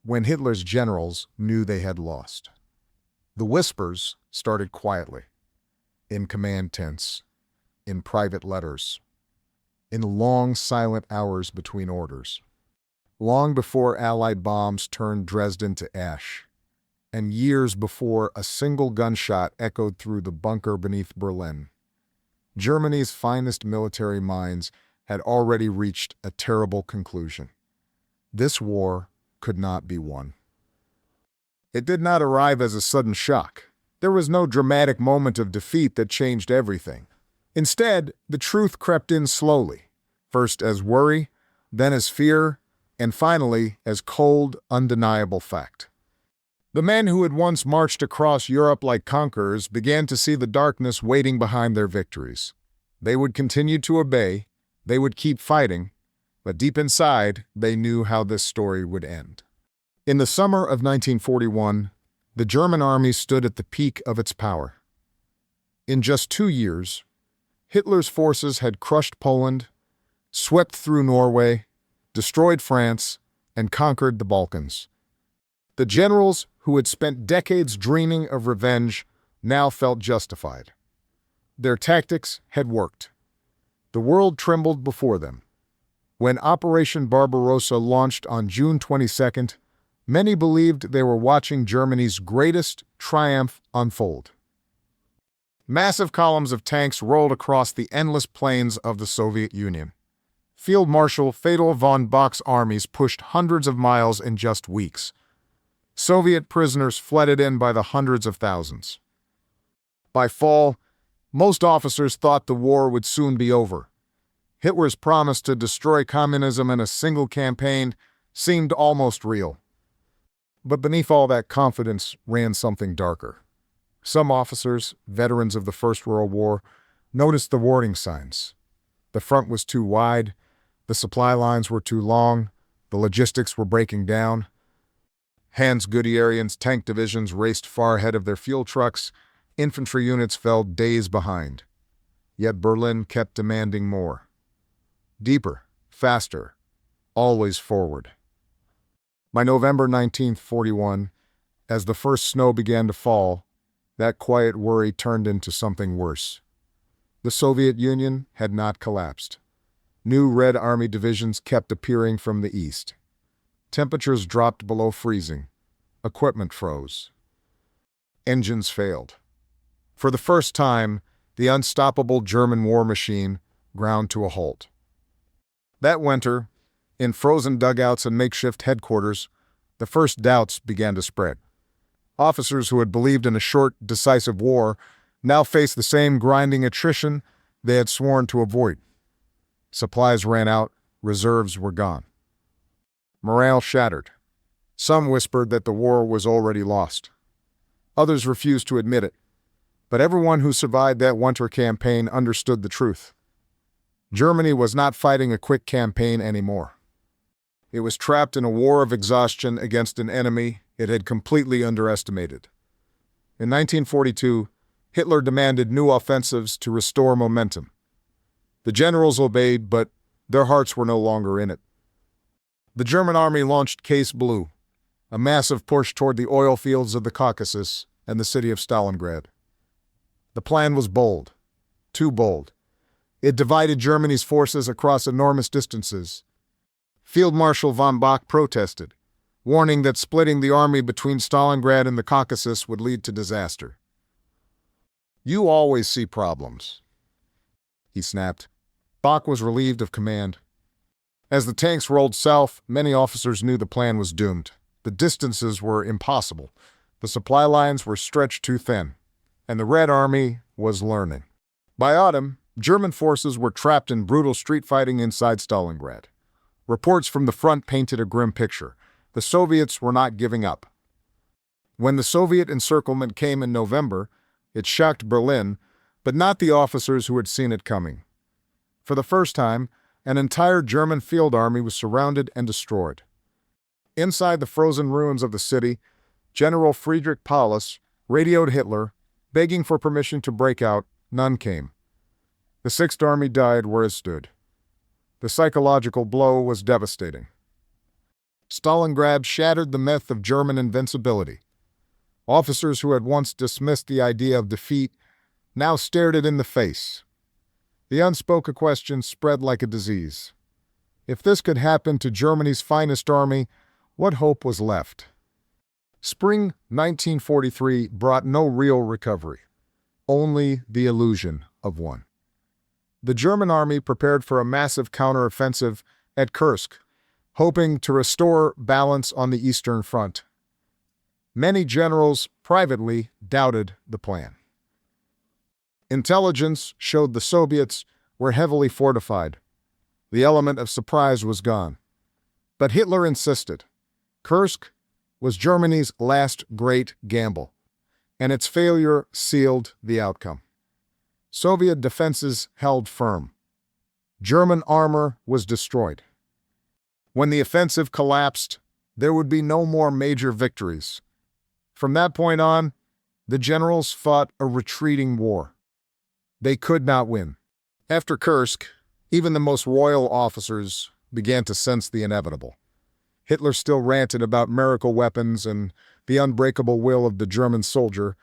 when Hitler's generals knew they had lost. The whispers started quietly, in command tents, in private letters, in the long, silent hours between orders. Long before Allied bombs turned Dresden to ash, and years before a single gunshot echoed through the bunker beneath Berlin, Germany's finest military minds had already reached a terrible conclusion. This war could not be won. It did not arrive as a sudden shock. There was no dramatic moment of defeat that changed everything. Instead, the truth crept in slowly, first as worry, then as fear, and finally as cold, undeniable fact. The men who had once marched across Europe like conquerors began to see the darkness waiting behind their victories. They would continue to obey, they would keep fighting, but deep inside, they knew how this story would end. In the summer of 1941, the German army stood at the peak of its power. In just 2 years, Hitler's forces had crushed Poland, swept through Norway, destroyed France, and conquered the Balkans. The generals who had spent decades dreaming of revenge now felt justified. Their tactics had worked. The world trembled before them. When Operation Barbarossa launched on June 22nd, many believed they were watching Germany's greatest triumph unfold. Massive columns of tanks rolled across the endless plains of the Soviet Union. Field Marshal Fedor von Bock's armies pushed hundreds of miles in just weeks. Soviet prisoners flooded in by the hundreds of thousands. By fall, most officers thought the war would soon be over. Hitler's promise to destroy communism in a single campaign seemed almost real. But beneath all that confidence ran something darker. Some officers, veterans of the First World War, noticed the warning signs. The front was too wide, the supply lines were too long, the logistics were breaking down. Hans Guderian's tank divisions raced far ahead of their fuel trucks, infantry units fell days behind. Yet Berlin kept demanding more. Deeper, faster, always forward. By November 1941, as the first snow began to fall, that quiet worry turned into something worse. The Soviet Union had not collapsed. New Red Army divisions kept appearing from the east. Temperatures dropped below freezing. Equipment froze. Engines failed. For the first time, the unstoppable German war machine ground to a halt. That winter, in frozen dugouts and makeshift headquarters, the first doubts began to spread. Officers who had believed in a short, decisive war now faced the same grinding attrition they had sworn to avoid. Supplies ran out, reserves were gone. Morale shattered. Some whispered that the war was already lost. Others refused to admit it. But everyone who survived that winter campaign understood the truth. Germany was not fighting a quick campaign anymore. It was trapped in a war of exhaustion against an enemy it had completely underestimated. In 1942, Hitler demanded new offensives to restore momentum. The generals obeyed, but their hearts were no longer in it. The German army launched Case Blue, a massive push toward the oil fields of the Caucasus and the city of Stalingrad. The plan was bold, too bold. It divided Germany's forces across enormous distances. Field Marshal von Bock protested, warning that splitting the army between Stalingrad and the Caucasus would lead to disaster. "You always see problems," he snapped. Bock was relieved of command. As the tanks rolled south, many officers knew the plan was doomed. The distances were impossible. The supply lines were stretched too thin, and the Red Army was learning. By autumn, German forces were trapped in brutal street fighting inside Stalingrad. Reports from the front painted a grim picture. The Soviets were not giving up. When the Soviet encirclement came in November, it shocked Berlin, but not the officers who had seen it coming. For the first time, an entire German field army was surrounded and destroyed. Inside the frozen ruins of the city, General Friedrich Paulus radioed Hitler, begging for permission to break out. None came. The Sixth Army died where it stood. The psychological blow was devastating. Stalingrad shattered the myth of German invincibility. Officers who had once dismissed the idea of defeat now stared it in the face. The unspoken question spread like a disease. If this could happen to Germany's finest army, what hope was left? Spring 1943 brought no real recovery, only the illusion of one. The German army prepared for a massive counteroffensive at Kursk, hoping to restore balance on the Eastern Front. Many generals privately doubted the plan. Intelligence showed the Soviets were heavily fortified. The element of surprise was gone. But Hitler insisted. Kursk was Germany's last great gamble, and its failure sealed the outcome. Soviet defenses held firm. German armor was destroyed. When the offensive collapsed, there would be no more major victories. From that point on, the generals fought a retreating war. They could not win. After Kursk, even the most royal officers began to sense the inevitable. Hitler still ranted about miracle weapons and the unbreakable will of the German soldier,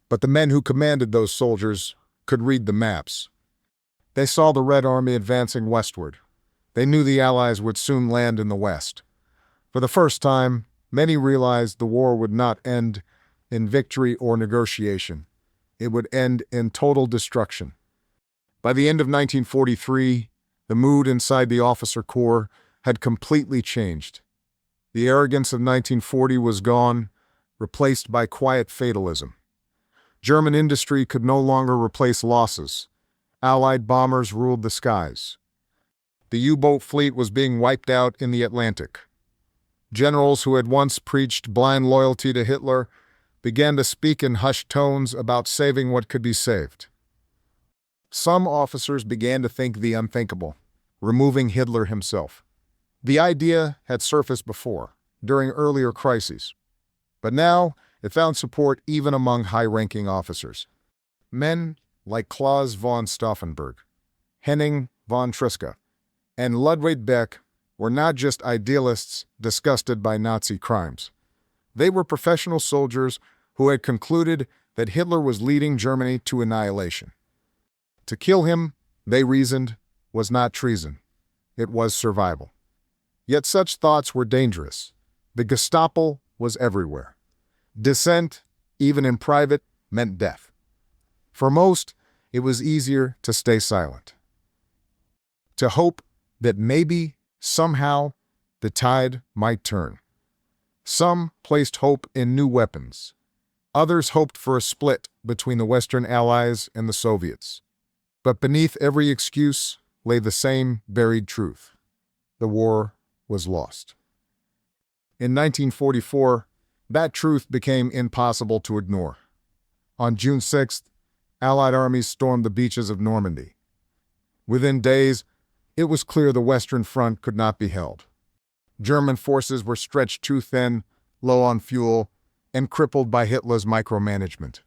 but the men who commanded those soldiers could read the maps. They saw the Red Army advancing westward. They knew the Allies would soon land in the west. For the first time, many realized the war would not end in victory or negotiation. It would end in total destruction. By the end of 1943, the mood inside the officer corps had completely changed. The arrogance of 1940 was gone, replaced by quiet fatalism. German industry could no longer replace losses. Allied bombers ruled the skies. The U-boat fleet was being wiped out in the Atlantic. Generals who had once preached blind loyalty to Hitler began to speak in hushed tones about saving what could be saved. Some officers began to think the unthinkable, removing Hitler himself. The idea had surfaced before, during earlier crises, but now it found support even among high-ranking officers. Men like Claus von Stauffenberg, Henning von Triska, and Ludwig Beck were not just idealists disgusted by Nazi crimes. They were professional soldiers who had concluded that Hitler was leading Germany to annihilation. To kill him, they reasoned, was not treason. It was survival. Yet such thoughts were dangerous. The Gestapo was everywhere. Dissent, even in private, meant death. For most, it was easier to stay silent. To hope that maybe, somehow, the tide might turn. Some placed hope in new weapons. Others hoped for a split between the Western Allies and the Soviets. But beneath every excuse lay the same buried truth. The war was lost. In 1944, that truth became impossible to ignore. On June 6th, Allied armies stormed the beaches of Normandy. Within days, it was clear the Western Front could not be held. German forces were stretched too thin, low on fuel, and crippled by Hitler's micromanagement.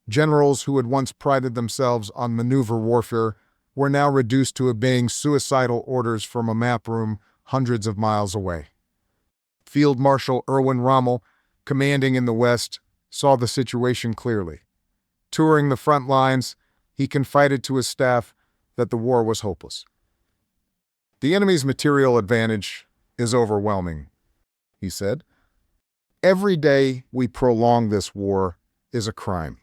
Generals who had once prided themselves on maneuver warfare were now reduced to obeying suicidal orders from a map room hundreds of miles away. Field Marshal Erwin Rommel, commanding in the West, saw the situation clearly. Touring the front lines, he confided to his staff that the war was hopeless. "The enemy's material advantage is overwhelming," he said. "Every day we prolong this war is a crime."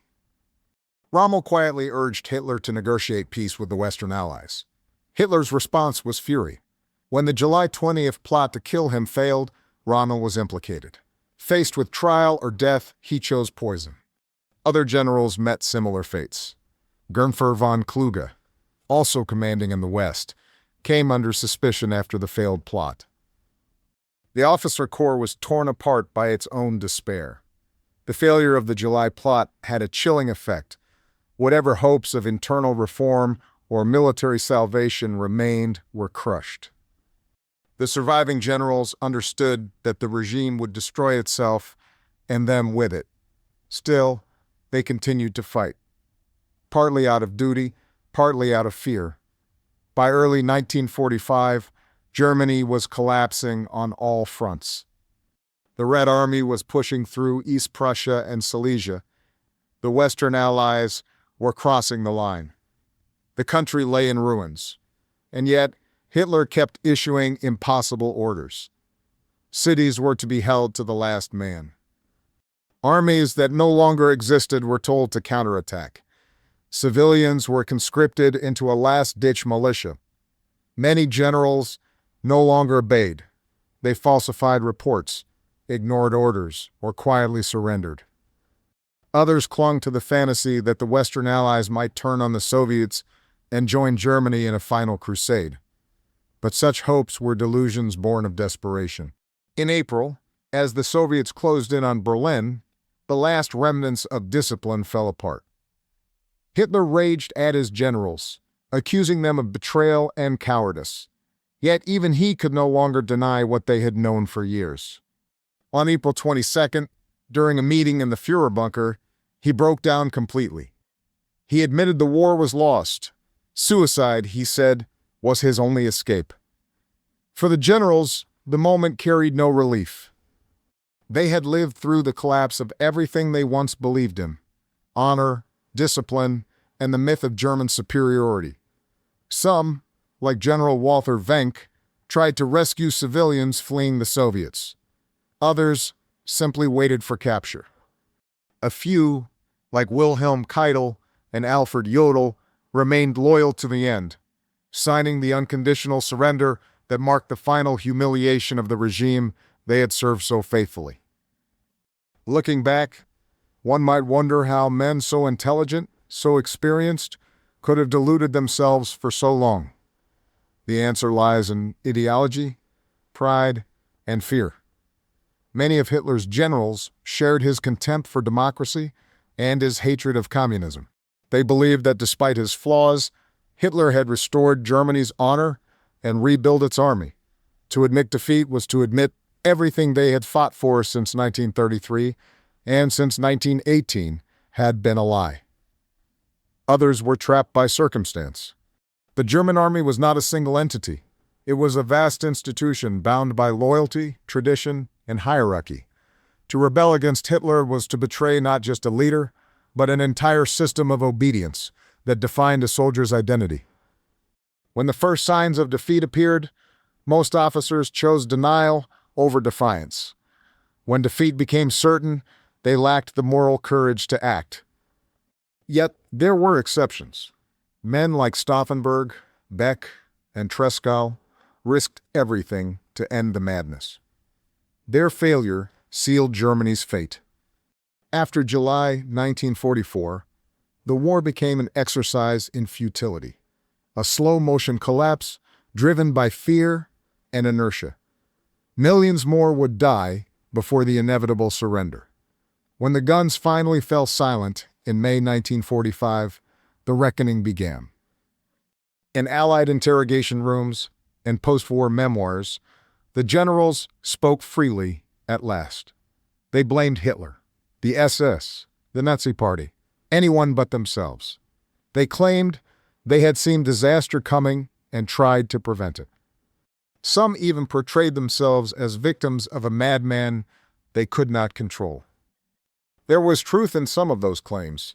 Rommel quietly urged Hitler to negotiate peace with the Western Allies. Hitler's response was fury. When the July 20th plot to kill him failed, Rommel was implicated. Faced with trial or death, he chose poison. Other generals met similar fates. Gunther von Kluge, also commanding in the West, came under suspicion after the failed plot. The officer corps was torn apart by its own despair. The failure of the July plot had a chilling effect. Whatever hopes of internal reform or military salvation remained were crushed. The surviving generals understood that the regime would destroy itself and them with it. Still, they continued to fight, partly out of duty, partly out of fear. By early 1945, Germany was collapsing on all fronts. The Red Army was pushing through East Prussia and Silesia. The Western Allies were crossing the line. The country lay in ruins, and yet Hitler kept issuing impossible orders. Cities were to be held to the last man. Armies that no longer existed were told to counterattack. Civilians were conscripted into a last-ditch militia. Many generals no longer obeyed. They falsified reports, ignored orders, or quietly surrendered. Others clung to the fantasy that the Western Allies might turn on the Soviets and join Germany in a final crusade. But such hopes were delusions born of desperation. In April, as the Soviets closed in on Berlin, the last remnants of discipline fell apart. Hitler raged at his generals, accusing them of betrayal and cowardice. Yet even he could no longer deny what they had known for years. On April 22nd, during a meeting in the Führer bunker, he broke down completely. He admitted the war was lost. Suicide, he said, was his only escape. For the generals, the moment carried no relief. They had lived through the collapse of everything they once believed in: honor, discipline, and the myth of German superiority. Some, like General Walther Wenck, tried to rescue civilians fleeing the Soviets. Others simply waited for capture. A few, like Wilhelm Keitel and Alfred Jodl, remained loyal to the end, signing the unconditional surrender that marked the final humiliation of the regime they had served so faithfully. Looking back, one might wonder how men so intelligent, so experienced, could have deluded themselves for so long. The answer lies in ideology, pride, and fear. Many of Hitler's generals shared his contempt for democracy and his hatred of communism. They believed that despite his flaws, Hitler had restored Germany's honor and rebuilt its army. To admit defeat was to admit everything they had fought for since 1933 and since 1918 had been a lie. Others were trapped by circumstance. The German army was not a single entity. It was a vast institution bound by loyalty, tradition, and hierarchy. To rebel against Hitler was to betray not just a leader, but an entire system of obedience that defined a soldier's identity. When the first signs of defeat appeared, most officers chose denial over defiance. When defeat became certain, they lacked the moral courage to act. Yet there were exceptions. Men like Stauffenberg, Beck, and Treschow risked everything to end the madness. Their failure sealed Germany's fate. After July 1944, the war became an exercise in futility, a slow-motion collapse driven by fear and inertia. Millions more would die before the inevitable surrender. When the guns finally fell silent in May 1945, the reckoning began. In Allied interrogation rooms and post-war memoirs, the generals spoke freely at last. They blamed Hitler, the SS, the Nazi Party, anyone but themselves. They claimed they had seen disaster coming and tried to prevent it. Some even portrayed themselves as victims of a madman they could not control. There was truth in some of those claims,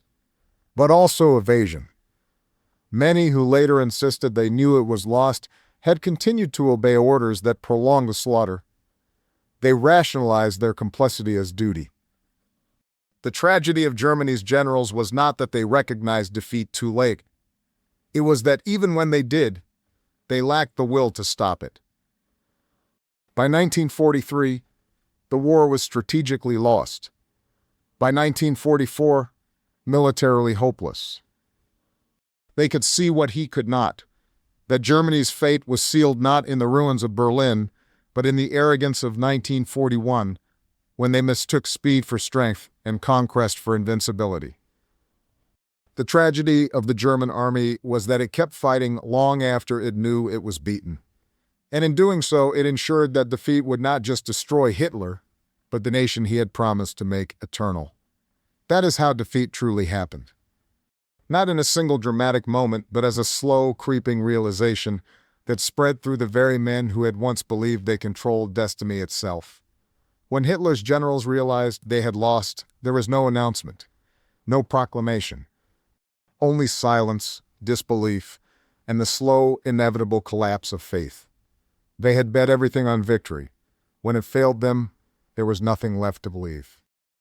but also evasion. Many who later insisted they knew it was lost had continued to obey orders that prolonged the slaughter. They rationalized their complicity as duty. The tragedy of Germany's generals was not that they recognized defeat too late. It was that even when they did, they lacked the will to stop it. By 1943, the war was strategically lost. By 1944, militarily hopeless. They could see what he could not, that Germany's fate was sealed not in the ruins of Berlin, but in the arrogance of 1941, when they mistook speed for strength and conquest for invincibility. The tragedy of the German army was that it kept fighting long after it knew it was beaten. And in doing so, it ensured that defeat would not just destroy Hitler, but the nation he had promised to make eternal. That is how defeat truly happened. Not in a single dramatic moment, but as a slow, creeping realization that spread through the very men who had once believed they controlled destiny itself. When Hitler's generals realized they had lost, there was no announcement, no proclamation. Only silence, disbelief, and the slow, inevitable collapse of faith. They had bet everything on victory. When it failed them, there was nothing left to believe.